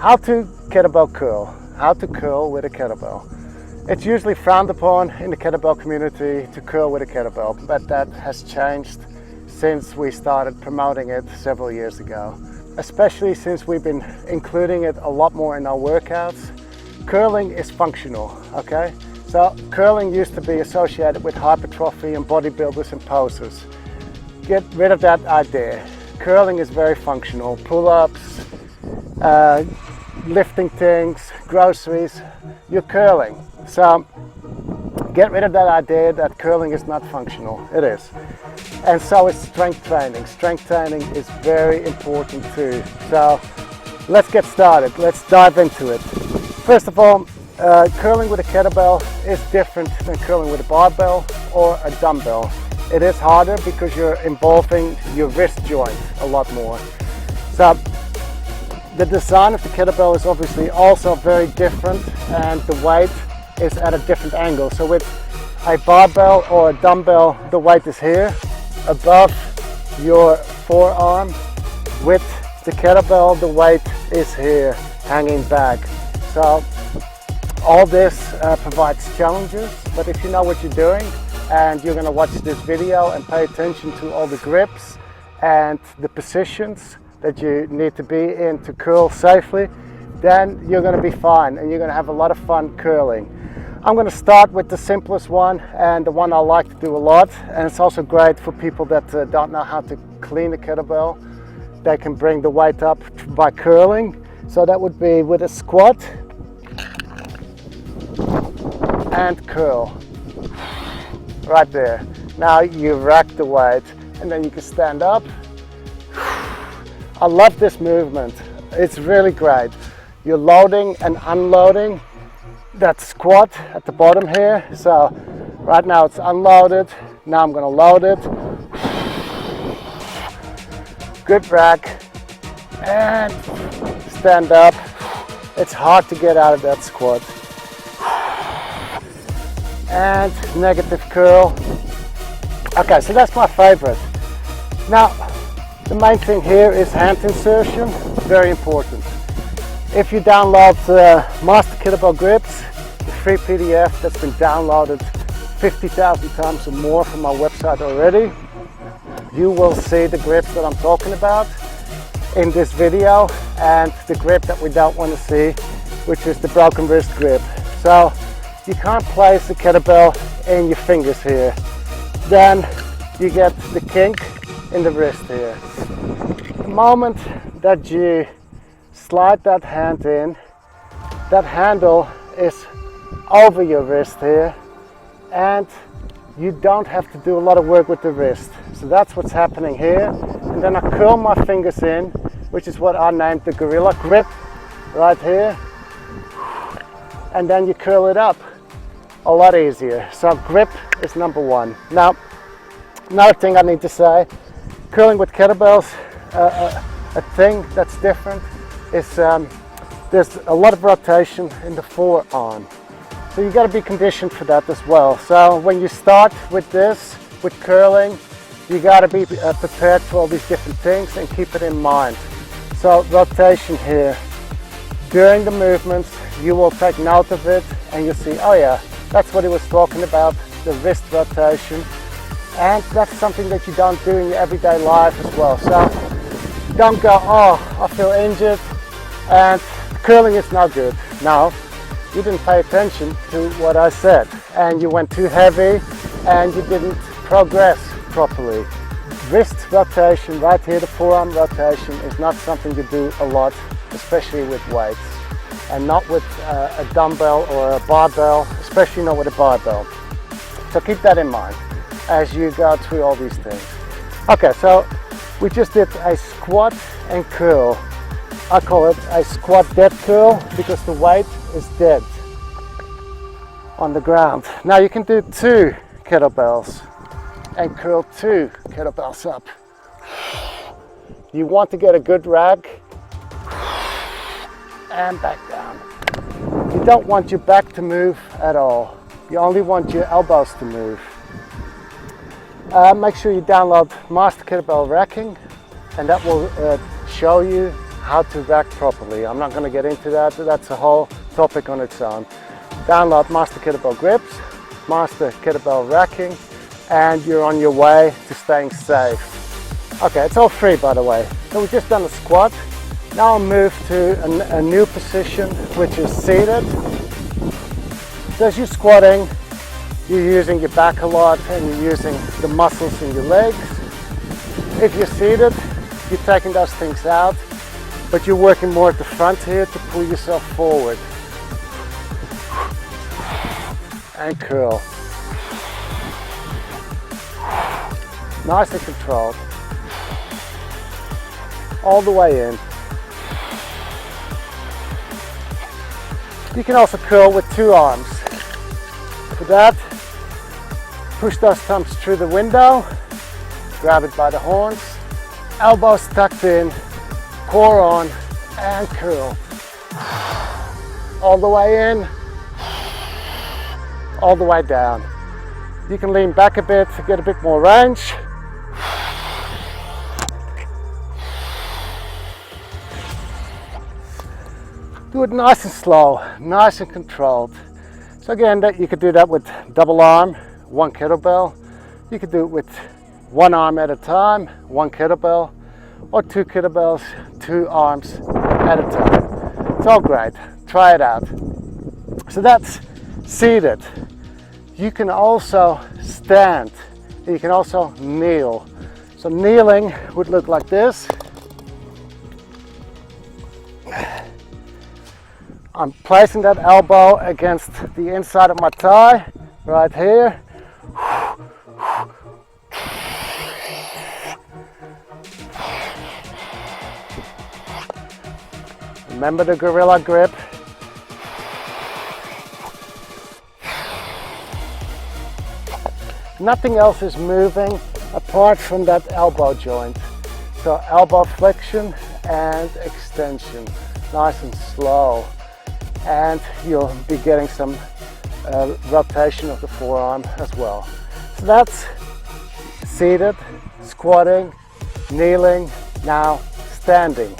How to kettlebell curl. How to curl with a kettlebell. It's usually frowned upon in the kettlebell community to curl with a kettlebell, but that has changed since we started promoting it several years ago. Especially since we've been including it a lot more in our workouts. Curling is functional, okay? So curling used to be associated with hypertrophy and bodybuilders and posers. Get rid of that idea. Curling is very functional. Pull-ups, lifting things, groceries, you're curling. So get rid of that idea that curling is not functional. It is. And so is strength training. Strength training is very important too. So let's get started. Let's dive into it. First of all, curling with a kettlebell is different than curling with a barbell or a dumbbell. It is harder because you're involving your wrist joint a lot more. So the design of the kettlebell is obviously also very different, and the weight is at a different angle. So with a barbell or a dumbbell, the weight is here above your forearm. With the kettlebell, the weight is here hanging back. So all this provides challenges, but if you know what you're doing and you're going to watch this video and pay attention to all the grips and the positions that you need to be in to curl safely, then you're going to be fine and you're going to have a lot of fun curling. I'm going to start with the simplest one and the one I like to do a lot, and it's also great for people that don't know how to clean a kettlebell. They can bring the weight up by curling. So that would be with a squat and curl right there. Now you rack the weight and then you can stand up. I love this movement. It's really great. You're loading and unloading that squat at the bottom here. So right now it's unloaded. Now I'm going to load it. Good rack and stand up. It's hard to get out of that squat. And negative curl. Okay, so that's my favorite. Now, the main thing here is hand insertion, very important. If you download Master Kettlebell Grips, the free PDF that's been downloaded 50,000 times or more from my website already, you will see the grips that I'm talking about in this video, and the grip that we don't want to see, which is the broken wrist grip. So you can't place the kettlebell in your fingers here. Then you get the kink in the wrist here. The moment that you slide that hand in, that handle is over your wrist here, and you don't have to do a lot of work with the wrist. So that's what's happening here. And then I curl my fingers in, which is what I named the gorilla grip right here. And then you curl it up a lot easier. So grip is number one. Now, another thing I need to say, curling with kettlebells, a thing that's different is there's a lot of rotation in the forearm. So you got to be conditioned for that as well. So when you start with this, with curling, you got to be prepared for all these different things and keep it in mind. So rotation here. During the movements, you will take note of it and you'll see, oh yeah, that's what he was talking about, the wrist rotation. And that's something that you don't do in your everyday life as well. So don't go, oh, I feel injured and curling is not good. No, you didn't pay attention to what I said and you went too heavy and you didn't progress properly. Wrist rotation right here, the forearm rotation, is not something you do a lot, especially with weights, and not with a dumbbell or a barbell, especially not with a barbell. So keep that in mind as you go through all these things. Okay, so we just did a squat and curl. I call it a squat dead curl because the weight is dead on the ground. Now you can do 2 kettlebells and curl 2 kettlebells up. You want to get a good rag and back down. You don't want your back to move at all. You only want your elbows to move. Make sure you download Master Kettlebell Racking, and that will show you how to rack properly. I'm not going to get into that. That's a whole topic on its own. Download Master Kettlebell Grips, Master Kettlebell Racking, and you're on your way to staying safe. Okay, it's all free, by the way. So we've just done a squat. Now I'll move to a new position, which is seated. So as you're squatting, you're using your back a lot and you're using the muscles in your legs. If you're seated, you're taking those things out, but you're working more at the front here to pull yourself forward. And curl. Nice and controlled. All the way in. You can also curl with two arms. For that, push those thumbs through the window, grab it by the horns, elbows tucked in, core on, and curl. All the way in, all the way down. You can lean back a bit to get a bit more range. Do it nice and slow, nice and controlled. So again, you could do that with double arm, one kettlebell. You could do it with one arm at a time, one kettlebell, or two kettlebells, two arms at a time. It's all great. Try it out. So that's seated. You can also stand. You can also kneel. So kneeling would look like this. I'm placing that elbow against the inside of my thigh, right here. Remember the gorilla grip. Nothing else is moving apart from that elbow joint. So elbow flexion and extension, nice and slow. And you'll be getting some rotation of the forearm as well. So that's seated, squatting, kneeling, now standing.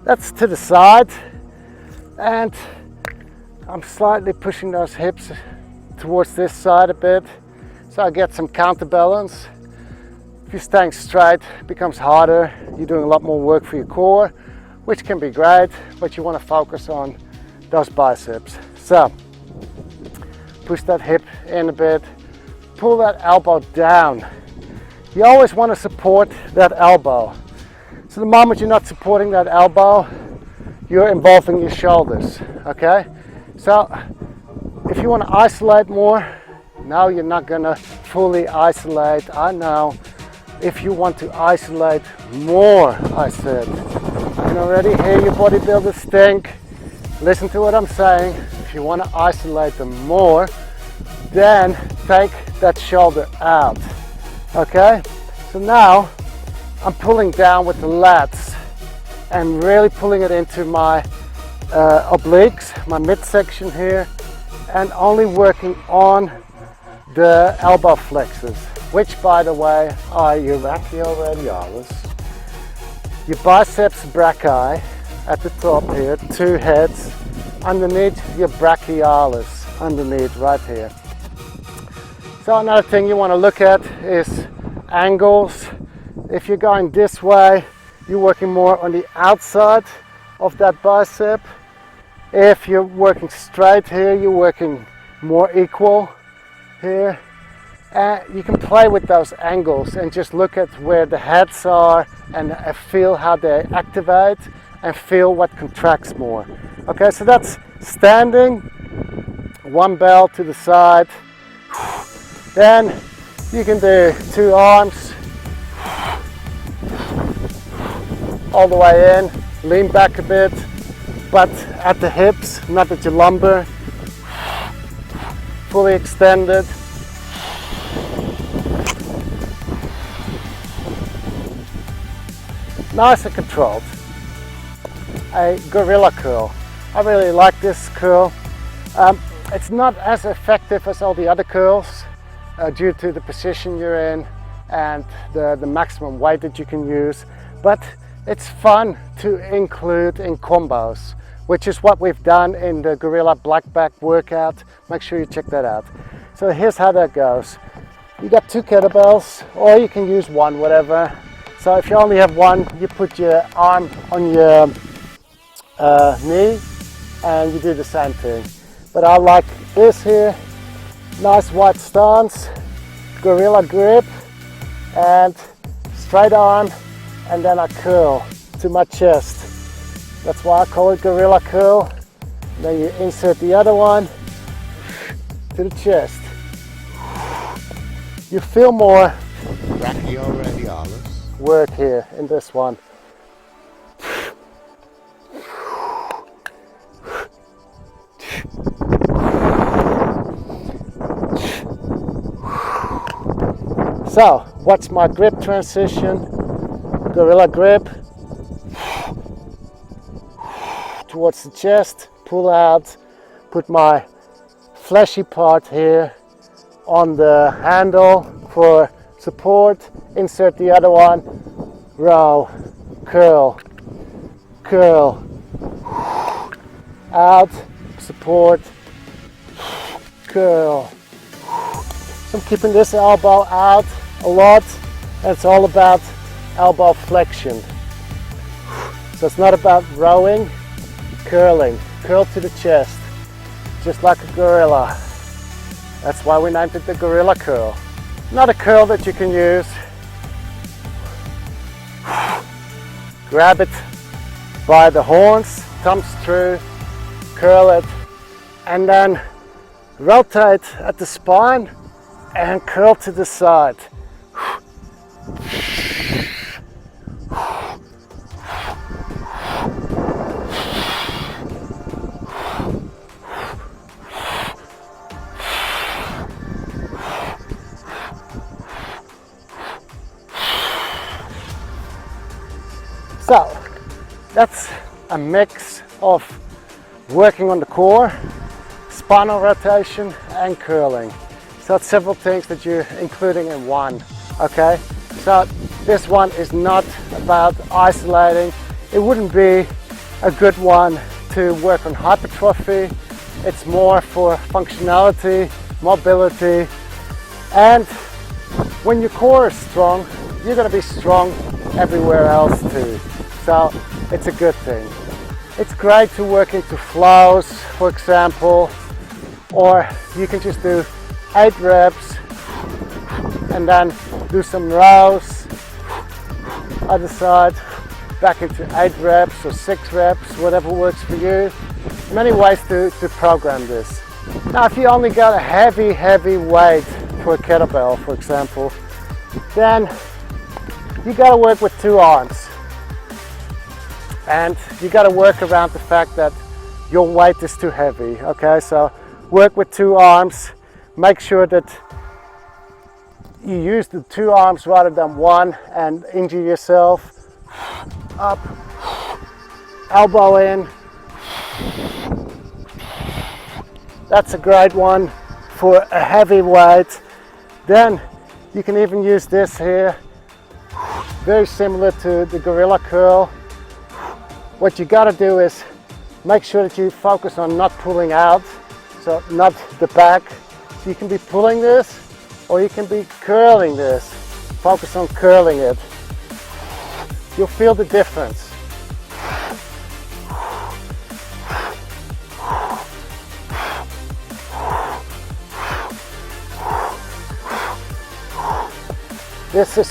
That's to the side, and I'm slightly pushing those hips towards this side a bit so I get some counterbalance. If you're staying straight, it becomes harder. You're doing a lot more work for your core, which can be great, but you want to focus on those biceps. So push that hip in a bit, pull that elbow down. You always want to support that elbow. So the moment you're not supporting that elbow, you're involving your shoulders, okay? So if you want to isolate more, now you're not gonna fully isolate. I know. If you want to isolate more, I said. I can already hear your bodybuilders think. Listen to what I'm saying. If you want to isolate them more, then take that shoulder out, okay? So now, I'm pulling down with the lats and really pulling it into my obliques, my midsection here, and only working on the elbow flexors, which by the way are your brachioradialis, your biceps brachii at the top here, two heads, underneath your brachialis, underneath right here. So another thing you want to look at is angles. If you're going this way, you're working more on the outside of that bicep. If you're working straight here, you're working more equal here. And you can play with those angles and just look at where the heads are and feel how they activate and feel what contracts more. Okay, so that's standing, one bell to the side. Then you can do two arms, all the way in, lean back a bit, but at the hips, not at your lumbar, fully extended. nice and controlled. A gorilla curl. I really like this curl. It's not as effective as all the other curls due to the position you're in and the maximum weight that you can use, but it's fun to include in combos, which is what we've done in the gorilla black back workout. Make sure you check that out. So here's how that goes. You got 2 kettlebells, or you can use one, whatever. So if you only have one, you put your arm on your knee and you do the same thing. But I like this here, nice wide stance, gorilla grip, and straight arm, and then I curl to my chest. That's why I call it gorilla curl. Then you insert the other one to the chest. You feel more work here in this one. So, what's my grip transition? Gorilla grip towards the chest, pull out, put my fleshy part here on the handle for support, insert the other one, row, curl, curl, out, support, curl. So I'm keeping this elbow out a lot, and it's all about elbow flexion. So it's not about rowing, curling, curl to the chest, just like a gorilla. That's why we named it the gorilla curl. Not a curl that you can use. Grab it by the horns, thumbs through, curl it, and then rotate at the spine and curl to the side. So that's a mix of working on the core, spinal rotation and curling. So it's several things that you're including in one, okay? So this one is not about isolating. It wouldn't be a good one to work on hypertrophy. It's more for functionality, mobility, and when your core is strong, you're gonna be strong everywhere else too. So it's a good thing. It's great to work into flows, for example, or you can just do 8 reps and then do some rows, other side, back into 8 reps or 6 reps, whatever works for you. Many ways to program this. Now if you only got a heavy weight for a kettlebell, for example, then you got to work with 2 arms. And you got to work around the fact that your weight is too heavy, okay? So work with 2 arms. Make sure that you use the 2 arms rather than 1 and injure yourself. Up, elbow in. That's a great one for a heavy weight. Then you can even use this here, very similar to the gorilla curl. What you got to do is make sure that you focus on not pulling out, so not the back. So you can be pulling this or you can be curling this. Focus on curling it. You'll feel the difference. This is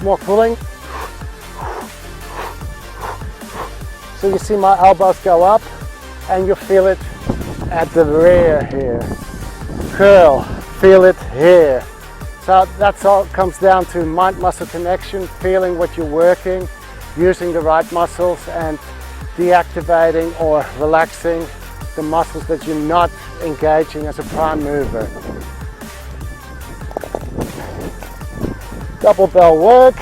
more pulling. So you see my elbows go up and you feel it at the rear here. Curl, feel it here. So that's all comes down to mind-muscle connection, feeling what you're working, using the right muscles and deactivating or relaxing the muscles that you're not engaging as a prime mover. Double bell work.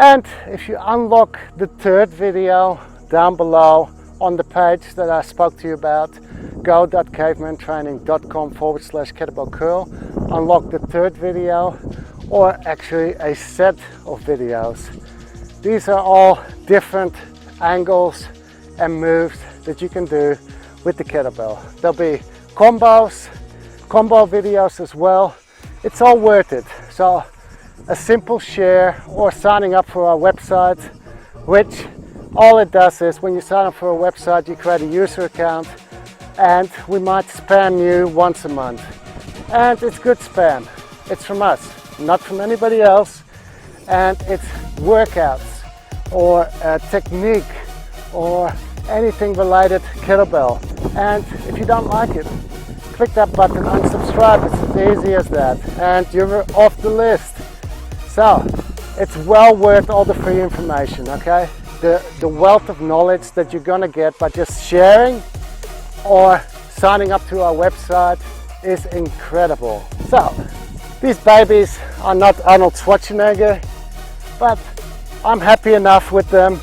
And if you unlock the third video down below on the page that I spoke to you about, go.cavemantraining.com/kettlebell curl, unlock the third video, or actually a set of videos. These are all different angles and moves that you can do with the kettlebell. There'll be combo videos as well. It's all worth it. So a simple share or signing up for our website, which all it does is when you sign up for a website, you create a user account and we might spam you once a month. And it's good spam. It's from us, not from anybody else. And it's workouts or technique or anything related kettlebell. And if you don't like it, click that button, unsubscribe. It's as easy as that. And you're off the list. So it's well worth all the free information, okay? The wealth of knowledge that you're gonna get by just sharing or signing up to our website is incredible. So these babies are not Arnold Schwarzenegger, but I'm happy enough with them.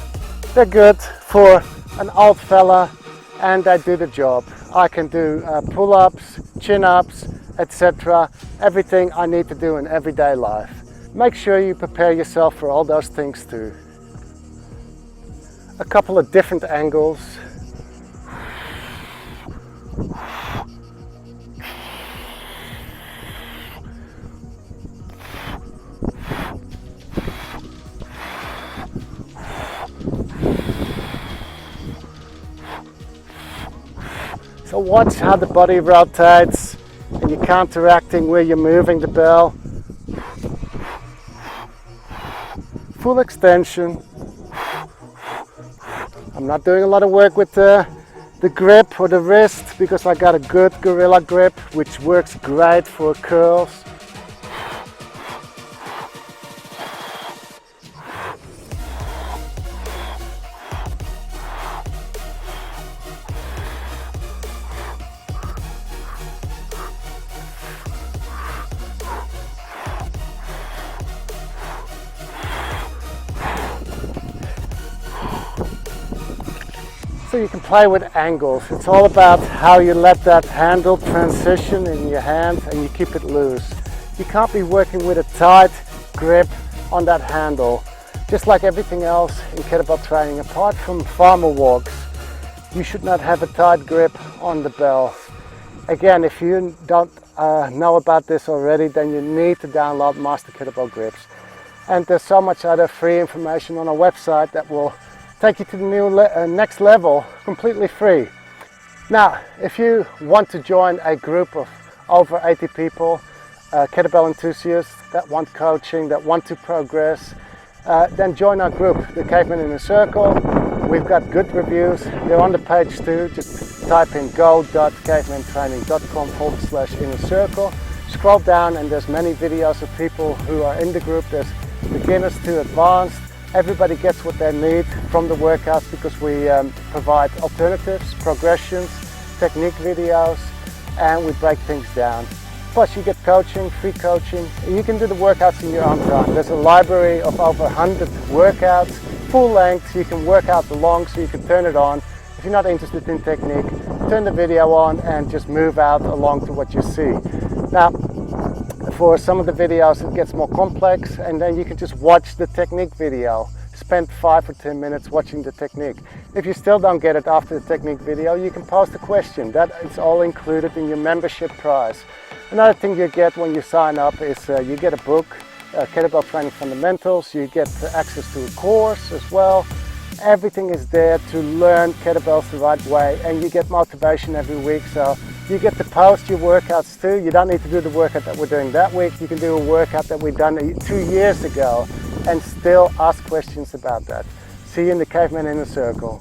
They're good for an old fella and they do the job. I can do pull-ups, chin-ups, etc. Everything I need to do in everyday life. Make sure you prepare yourself for all those things too. A couple of different angles. So watch how the body rotates and you're counteracting where you're moving the bell. Full extension. I'm not doing a lot of work with the grip or the wrist because I got a good gorilla grip which works great for curls. So you can play with angles. It's all about how you let that handle transition in your hand and you keep it loose. You can't be working with a tight grip on that handle. Just like everything else in kettlebell training, apart from farmer walks, you should not have a tight grip on the bell. Again, if you don't know about this already, then you need to download Master Kettlebell Grips. And there's so much other free information on our website that will take you to the next level completely free. Now, if you want to join a group of over 80 people, kettlebell enthusiasts that want coaching, that want to progress, then join our group, the Caveman in a Circle. We've got good reviews. They're on the page too. Just type in go.cavemantraining.com/inner-circle. Scroll down and there's many videos of people who are in the group. There's beginners to advanced. Everybody gets what they need from the workouts because we provide alternatives, progressions, technique videos, and we break things down. Plus you get coaching, free coaching, and you can do the workouts in your own time. There's a library of over 100 workouts, full length, so you can work out the long so you can turn it on. If you're not interested in technique, turn the video on and just move out along to what you see. Now, for some of the videos it gets more complex and then you can just watch the technique video. Spend 5 or 10 minutes watching the technique. If you still don't get it after the technique video, you can post a question. That is all included in your membership price. Another thing you get when you sign up is you get a book, Kettlebell Training Fundamentals. You get access to a course as well. Everything is there to learn kettlebells the right way, and you get motivation every week. So you get to post your workouts too. You don't need to do the workout that we're doing that week. You can do a workout that we've done 2 years ago and still ask questions about that. See you in the Caveman Inner Circle.